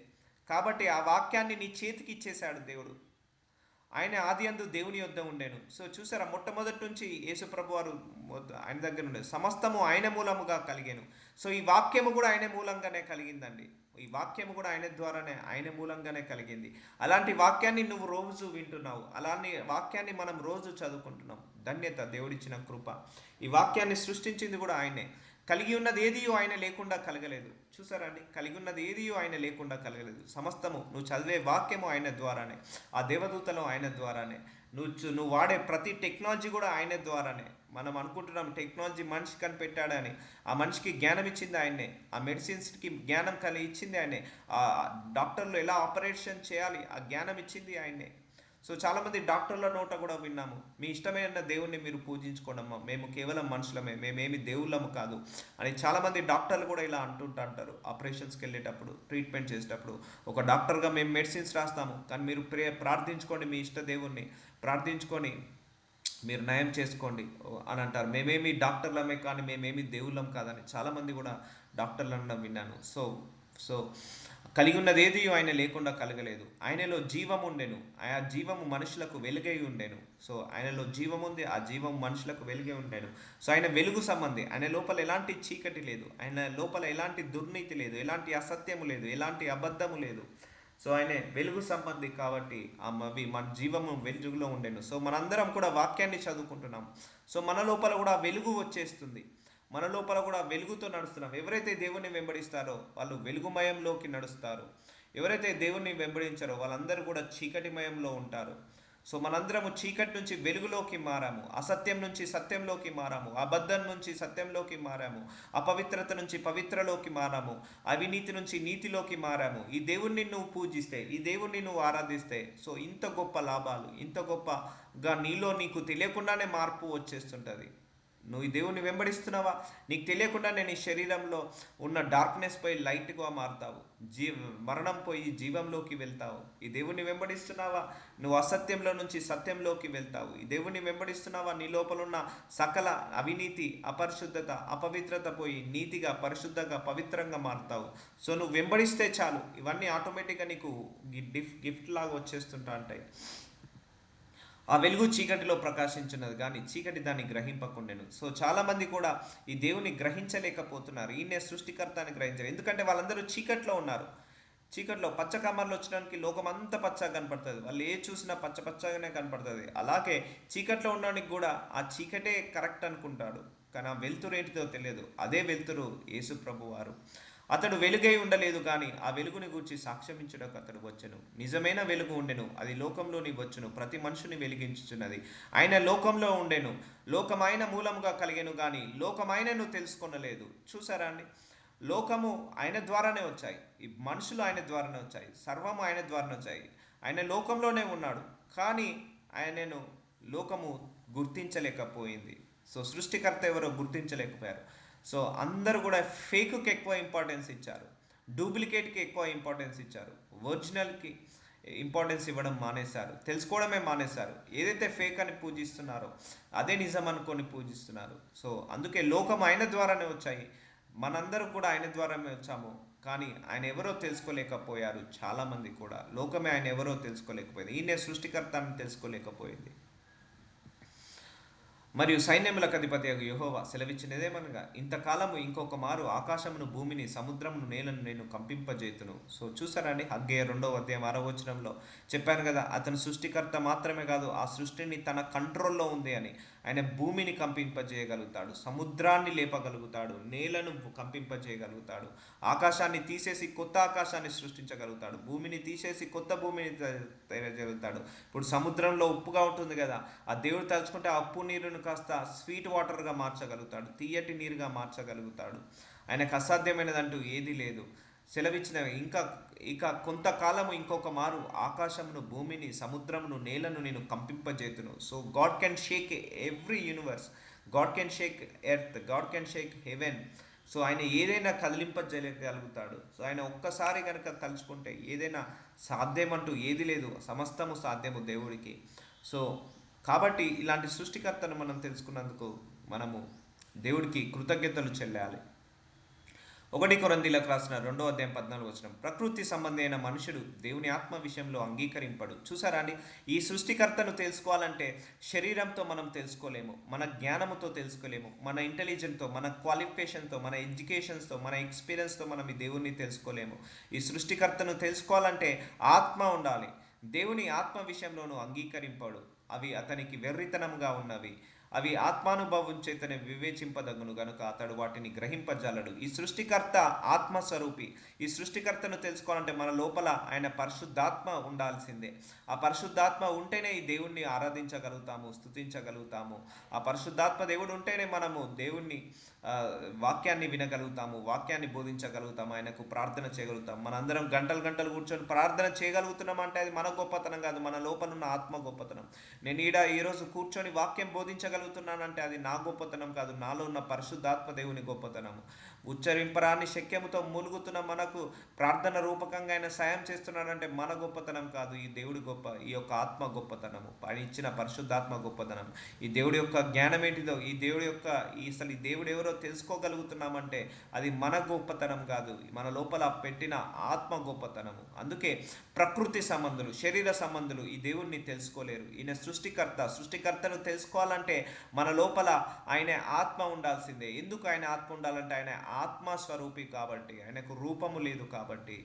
Speaker 1: కాబట్టి ఆ వాక్యాన్ని నీ చేతికి ఇచ్చేశాడు దేవుడు. ఆయన ఆది అందు దేవుని యొద్ద ఉండేను. సో చూసారా, మొట్టమొదటి నుంచి యేసుప్రభు వారు ఆయన దగ్గర ఉండేది. సమస్తము ఆయన మూలముగా కలిగాను. సో ఈ వాక్యము కూడా ఆయన మూలంగానే కలిగిందండి. ఈ వాక్యము కూడా ఆయన ద్వారానే, ఆయన మూలంగానే కలిగింది. అలాంటి వాక్యాన్ని నువ్వు రోజు వింటున్నావు. అలాంటి వాక్యాన్ని మనం రోజు చదువుకుంటున్నాం. ధన్యత, దేవుడిచ్చిన కృప. ఈ వాక్యాన్ని సృష్టించింది కూడా ఆయనే. కలిగి ఉన్నది ఏది ఆయన లేకుండా కలగలేదు. చూసారా అండి, కలిగి ఉన్నది ఏది ఆయన లేకుండా కలగలేదు. సమస్తము నువ్వు చదివే వాక్యము ఆయన ద్వారానే, ఆ దేవదూతలు ఆయన ద్వారానే, నువ్వు వాడే ప్రతి టెక్నాలజీ కూడా ఆయన ద్వారానే. మనం అనుకుంటున్నాం టెక్నాలజీ మనిషి కనిపెట్టాడని. ఆ మనిషికి జ్ఞానం ఇచ్చింది ఆయనే. ఆ మెడిసిన్స్కి జ్ఞానం కలిగి ఇచ్చింది ఆయనే. ఆ డాక్టర్లు ఎలా ఆపరేషన్ చేయాలి ఆ జ్ఞానం ఇచ్చింది ఆయనే. సో చాలామంది డాక్టర్ల నోట కూడా విన్నాము, మీ ఇష్టమైన దేవుణ్ణి మీరు పూజించుకోండమ్మా, మేము కేవలం మనుషులమే, మేమేమి దేవుళ్ళము కాదు అని చాలామంది డాక్టర్లు కూడా ఇలా అంటుంటారు. ఆపరేషన్స్కి వెళ్ళేటప్పుడు, ట్రీట్మెంట్ చేసేటప్పుడు, ఒక డాక్టర్గా మేము మెడిసిన్స్ రాస్తాము, కానీ మీరు ప్రార్థించుకోండి, మీ ఇష్ట దేవుణ్ణి ప్రార్థించుకొని మీరు నయం చేసుకోండి అని అంటారు. మేమేమి డాక్టర్లమే కానీ మేమేమి దేవుళ్ళం కాదని చాలామంది కూడా డాక్టర్లు అనడం విన్నాను. సో కలిగి ఉన్నది ఏది ఆయన లేకుండా కలగలేదు. ఆయనలో జీవం ఉండెను, ఆ జీవము మనుషులకు వెలుగై ఉండెను. సో ఆయనలో జీవం ఉంది, ఆ జీవం మనుషులకు వెలుగై ఉండెను. సో ఆయన వెలుగు సంబంధి. ఆయన లోపల ఎలాంటి చీకటి లేదు, ఆయన లోపల ఎలాంటి దుర్నీతి లేదు, ఎలాంటి అసత్యము లేదు, ఎలాంటి అబద్ధము లేదు. సో ఆయన వెలుగు సంబంధి కాబట్టి మన జీవము వెలుగులో ఉండెను. సో మనందరం కూడా వాక్యాన్ని చదువుకుంటున్నాం. సో మన లోపల కూడా వెలుగు వచ్చేస్తుంది. మన లోపల కూడా వెలుగుతో నడుస్తున్నాం. ఎవరైతే దేవుణ్ణి వెంబడిస్తారో వాళ్ళు వెలుగుమయంలోకి నడుస్తారు. ఎవరైతే దేవుణ్ణి వెంబడించారో వాళ్ళందరూ కూడా చీకటిమయంలో ఉంటారు. సో మనందరము చీకటి నుంచి వెలుగులోకి మారాము, అసత్యం నుంచి సత్యంలోకి మారాము, అబద్ధం నుంచి సత్యంలోకి మారాము, అపవిత్రత నుంచి పవిత్రలోకి మారాము, అవినీతి నుంచి నీతిలోకి మారాము. ఈ దేవుణ్ణి నువ్వు పూజిస్తే, ఈ దేవుణ్ణి నువ్వు ఆరాధిస్తే, సో ఇంత గొప్ప లాభాలు, ఇంత గొప్పగా నీకు తెలియకుండానే మార్పు వచ్చేస్తుంటుంది. నువ్వు ఈ దేవుని వెంబడిస్తున్నావా? నీకు తెలియకుండా నీ శరీరంలో ఉన్న డార్క్నెస్ పోయి లైట్గా మారుతావు, మరణం పోయి జీవంలోకి వెళ్తావు. ఈ దేవుని వెంబడిస్తున్నావా? నువ్వు అసత్యంలో నుంచి సత్యంలోకి వెళ్తావు. ఈ దేవుని వెంబడిస్తున్నావా? నీ లోపల ఉన్న సకల అవినీతి, అపరిశుద్ధత, అపవిత్రత పోయి నీతిగా, పరిశుద్ధంగా, పవిత్రంగా మారుతావు. సో నువ్వు వెంబడిస్తే చాలు, ఇవన్నీ ఆటోమేటిక్గా నీకు గిఫ్ట్ లాగా వచ్చేస్తుంటా ఉంటాయి. ఆ వెలుగు చీకటిలో ప్రకాశించినది కానీ చీకటి దాన్ని గ్రహింపకుండెను. సో చాలామంది కూడా ఈ దేవుని గ్రహించలేకపోతున్నారు. ఈయనే సృష్టికర్త అని గ్రహించారు. ఎందుకంటే వాళ్ళందరూ చీకట్లో ఉన్నారు. చీకట్లో పచ్చకమ్మర్లు వచ్చినానికి లోకం అంతా పచ్చగా కనపడుతుంది. వాళ్ళు ఏ చూసినా పచ్చగానే కనపడుతుంది. అలాగే చీకట్లో ఉండడానికి కూడా ఆ చీకటే కరెక్ట్ అనుకుంటాడు, కానీ ఆ వెలుతురు ఏంటిదో తెలియదు. అదే వెలుతురు యేసు ప్రభు వారు. అతడు వెలుగై ఉండలేదు కానీ ఆ వెలుగుని గూర్చి సాక్ష్యమించుటకు అతడు వచ్చెను. నిజమైన వెలుగు ఉండెను, అది లోకంలోని వచ్చును, ప్రతి మనుషుని వెలిగించుచున్నది. ఆయన లోకంలో ఉండెను, లోకమైన మూలముగా కలిగెను కానీ లోకమైనను తెలుసుకొనలేదు. చూసారా అండి, లోకము ఆయన ద్వారానే వచ్చాయి, ఈ మనుషులు ఆయన ద్వారానే వచ్చాయి, సర్వము ఆయన ద్వారానే వచ్చాయి. ఆయన లోకంలోనే ఉన్నాడు కానీ ఆయనను లోకము గుర్తించలేకపోయింది. సో సృష్టికర్త ఎవరో గుర్తించలేకపోయారు. సో అందరూ కూడా ఫేక్కి ఎక్కువ ఇంపార్టెన్స్ ఇచ్చారు, డూప్లికేట్కి ఎక్కువ ఇంపార్టెన్స్ ఇచ్చారు. ఒరిజినల్కి ఇంపార్టెన్స్ ఇవ్వడం మానేశారు, తెలుసుకోవడమే మానేశారు. ఏదైతే ఫేక్ అని పూజిస్తున్నారో అదే నిజం అనుకొని పూజిస్తున్నారు. సో అందుకే లోకం ఆయన ద్వారానే వచ్చాయి, మనందరం కూడా ఆయన ద్వారానే వచ్చాము. కానీ ఆయన ఎవరో తెలుసుకోలేకపోయారు. చాలామంది కూడా లోకమే ఆయన ఎవరో తెలుసుకోలేకపోయింది, ఈయన సృష్టికర్త అని తెలుసుకోలేకపోయింది. మరియు సైన్యములకు అధిపతి యెహోవా సెలవిచ్చినదేమనగా, ఇంతకాలము ఇంకొక మారు ఆకాశమును భూమిని సముద్రమును నేలను నేను కంపింపజేతును. సో చూసారండి, హగ్గేయ 2వ అధ్యాయం 6వ వచనంలో చెప్పాను కదా, అతను సృష్టికర్త మాత్రమే కాదు, ఆ సృష్టిని తన కంట్రోల్లో ఉంది అని. ఆయన భూమిని కంపింపజేయగలుగుతాడు, సముద్రాన్ని లేపగలుగుతాడు, నేలను కంపింపజేయగలుగుతాడు, ఆకాశాన్ని తీసేసి కొత్త ఆకాశాన్ని సృష్టించగలుగుతాడు, భూమిని తీసేసి కొత్త భూమిని తయారు. ఇప్పుడు సముద్రంలో ఉప్పుగా ఉంటుంది కదా, ఆ దేవుడు తలుచుకుంటే ఆ ఉప్పు నీరును కాస్త స్వీట్ వాటర్గా మార్చగలుగుతాడు, తీయటి నీరుగా మార్చగలుగుతాడు. ఆయనకు అసాధ్యమైనదంటూ ఏదీ లేదు. సెలవిచ్చిన ఇంకా ఇక కొంతకాలము ఇంకొక మారు ఆకాశమును భూమిని సముద్రమును నేలను నేను కంపింపజేతును. So God can shake every universe, God can shake earth, God can shake heaven. So ఆయన ఏదైనా కదిలింపజేయగలుగుతాడు. సో ఆయన ఒక్కసారి కనుక తలుచుకుంటే ఏదైనా సాధ్యమంటూ ఏది లేదు, సమస్తము సాధ్యము దేవుడికి. సో కాబట్టి ఇలాంటి సృష్టికర్తను మనం తెలుసుకున్నందుకు మనము దేవుడికి కృతజ్ఞతలు చెల్లాలి. 1 కొరింథీయులకు రాసిన 2వ అధ్యాయం 14వ వచనం, ప్రకృతి సంబంధి అయిన మనుషుడు దేవుని ఆత్మ విషయంలో అంగీకరింపడు. చూసారా అండి, ఈ సృష్టికర్తను తెలుసుకోవాలంటే శరీరంతో మనం తెలుసుకోలేము, మన జ్ఞానముతో తెలుసుకోలేము, మన ఇంటెలిజెన్స్తో, మన క్వాలిఫికేషన్తో, మన ఎడ్యుకేషన్స్తో, మన ఎక్స్పీరియన్స్తో మనం ఈ దేవుణ్ణి తెలుసుకోలేము. ఈ సృష్టికర్తను తెలుసుకోవాలంటే ఆత్మ ఉండాలి. దేవుని ఆత్మ విషయంలోనూ అంగీకరింపడు, అవి అతనికి వెర్రితనముగా ఉన్నవి, అవి ఆత్మానుభవం చేతనే వివేచింపదగును గనుక అతడు వాటిని గ్రహింపజాలడు. ఈ సృష్టికర్త ఆత్మస్వరూపి. ఈ సృష్టికర్తను తెలుసుకోవాలంటే మన లోపల ఆయన పరిశుద్ధాత్మ ఉండాల్సిందే. ఆ పరిశుద్ధాత్మ ఉంటేనే ఈ దేవుణ్ణి ఆరాధించగలుగుతాము, స్తుతించగలుగుతాము. ఆ పరిశుద్ధాత్మ దేవుడు ఉంటేనే మనము దేవుణ్ణి వాక్యాన్ని వినగలుగుతాము, వాక్యాన్ని బోధించగలుగుతాము, ఆయనకు ప్రార్థన చేయగలుగుతాం. మనందరం గంటలు గంటలు కూర్చొని ప్రార్థన చేయగలుగుతున్నాం అంటే అది మన గొప్పతనం కాదు, మన లోపలున్న ఆత్మ గొప్పతనం. నేను ఈరోజు కూర్చొని వాక్యం బోధించగలుగుతున్నానంటే అది నా గొప్పతనం కాదు, నాలో ఉన్న పరిశుద్ధాత్మ దేవుని గొప్పతనము. ఉచ్చరింపరాని శక్యముతో మూలుగుతున్న మనకు ప్రార్థన రూపకంగా ఆయన సాయం చేస్తున్నాడంటే మన గొప్పతనం కాదు, ఈ దేవుడి గొప్ప, ఈ యొక్క ఆత్మ గొప్పతనము, ఆయన ఇచ్చిన పరిశుద్ధాత్మ గొప్పతనం. ఈ దేవుడి యొక్క జ్ఞానం ఏంటిదో, ఈ దేవుడి యొక్క అసలు ఈ దేవుడు ఎవరో తెలుసుకోగలుగుతున్నామంటే అది మన గొప్పతనం కాదు, మన లోపల పెట్టిన ఆత్మ గొప్పతనము. అందుకే ప్రకృతి సంబంధులు, శరీర సంబంధులు ఈ దేవుణ్ణి తెలుసుకోలేరు. ఈయన సృష్టికర్తను తెలుసుకోవాలంటే మన లోపల ఆయన ఆత్మ ఉండాల్సిందే. ఎందుకు ఆయన ఆత్మ ఉండాలంటే ఆయన ఆత్మస్వరూపి కాబట్టి, ఆయనకు రూపము లేదు కాబట్టి,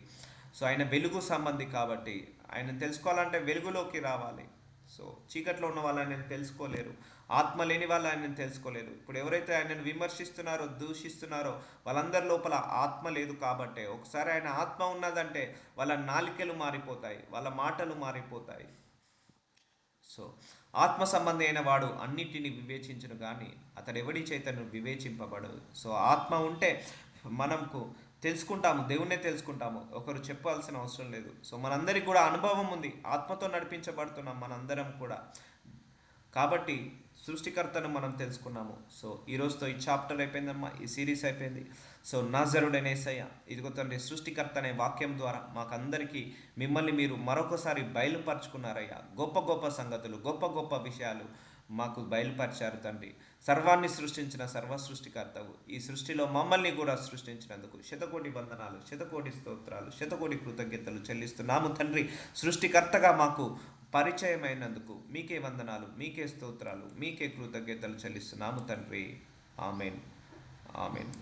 Speaker 1: సో ఆయన వెలుగు సంబంధి కాబట్టి. ఆయన తెలుసుకోవాలంటే వెలుగులోకి రావాలి. సో చీకట్లో ఉన్న వాళ్ళు ఆయనను తెలుసుకోలేరు, ఆత్మ లేని వాళ్ళు ఆయనను తెలుసుకోలేరు. ఇప్పుడు ఎవరైతే ఆయనను విమర్శిస్తున్నారో, దూషిస్తున్నారో వాళ్ళందరి లోపల ఆత్మ లేదు కాబట్టే. ఒకసారి ఆయన ఆత్మ ఉన్నదంటే వాళ్ళ నాలికలు మారిపోతాయి, వాళ్ళ మాటలు మారిపోతాయి. సో ఆత్మ సంబంధి అయిన వాడు అన్నిటిని వివేచించును కానీ అతడు ఎవడి చేతను వివేచింపబడదు. సో ఆత్మ ఉంటే మనకు తెలుసుకుంటాము, దేవుణ్ణే తెలుసుకుంటాము, ఒకరు చెప్పాల్సిన అవసరం లేదు. సో మనందరికి కూడా అనుభవం ఉంది, ఆత్మతో నడిపించబడుతున్నాం మనందరం కూడా. కాబట్టి సృష్టికర్తను మనం తెలుసుకున్నాము. సో ఈరోజుతో ఈ చాప్టర్ అయిపోయిందమ్మా, ఈ సిరీస్ అయిపోయింది. సో నాజరుడైన యేసయ్య, ఇదిగో తండ్రి, సృష్టికర్త అనే వాక్యం ద్వారా మాకందరికీ మిమ్మల్ని మీరు మరొకసారి బయలుపరుచుకున్నారయ్యా. గొప్ప గొప్ప సంగతులు, గొప్ప గొప్ప విషయాలు మాకు బయలుపరిచారు తండ్రి. సర్వాన్ని సృష్టించిన సర్వ సృష్టికర్తవు, ఈ సృష్టిలో మమ్మల్ని కూడా సృష్టించినందుకు శతకోటి వందనాలు, శతకోటి స్తోత్రాలు, శతకోటి కృతజ్ఞతలు చెల్లిస్తున్నాము తండ్రి. సృష్టికర్తగా మాకు పరిచయమైనందుకు మీకే వందనాలు, మీకే స్తోత్రాలు, మీకే కృతజ్ఞతలు చెల్లిస్తున్నాము తండ్రి. Amen, amen.